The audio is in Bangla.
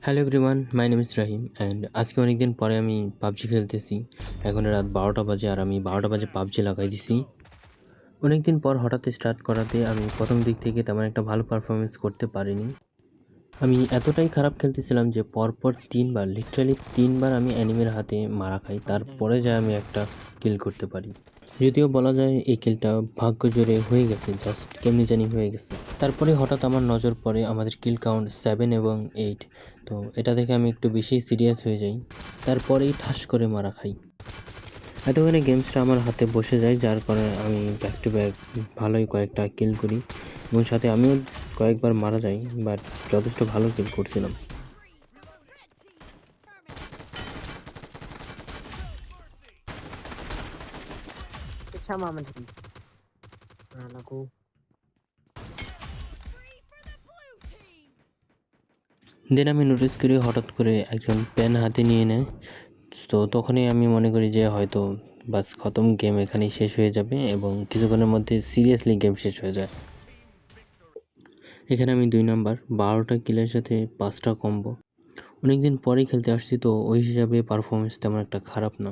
Hello everyone, my name is Rahim and আজকে অনেক দিন পরে আমি পাবজি খেলতেছি। এখন রাত 12টা বাজে আর আমি 12টা বাজে পাবজি লাগাই দিছি। অনেক দিন পর হঠাৎ স্টার্ট করাতে আমি প্রথম দিক থেকে তেমন একটা ভালো পারফরমেন্স করতে পারিনি। আমি এতটাই খারাপ খেলতেছিলাম যে পরপর 3বার, লিটারালি 3বার আমি অ্যানিমের হাতে মারা খাই, তারপরে যা আমি একটা কিল করতে পারি। যদিও বলা যায় এই কিলটা ভাগ্য জোরে হয়ে গেছে, জাস্ট কেমনি জানি হয়ে গেছে। তারপরে হঠাৎ আমার নজর পড়ে আমাদের কিল কাউন্ট 7 এবং 8। তো এটা দেখে আমি একটু বেশি সিরিয়াস হয়ে যাই, তারপরেই ঠাস করে মারা খাই। এতক্ষণে গেমসটা আমার হাতে বসে যায়, যার কারণে আমি ব্যাক টু ব্যাক ভালোই কয়েকটা কিল করি এবং সাথে আমিও কয়েকবার মারা যাই, বাট যথেষ্ট ভালো কিল করছিলাম। Sama man. Naku. দেন আমি নোটিস করি হঠাৎ করে একজন পেন হাতে নিয়ে নেয়। তো তখনই আমি মনে করি যে হয়তো বাস খতম, গেম এখানেই শেষ হয়ে যাবে এবং কিছুক্ষণের মধ্যে সিরিয়াসলি গেম শেষ হয়ে যায়। এখানে আমি 2 নাম্বার, 12টা কিলের সাথে 5টা কম্বো। অনেকদিন পরেই খেলতে আসছি, তো ওই হিসাবে পারফরমেন্স তেমন একটা খারাপ না।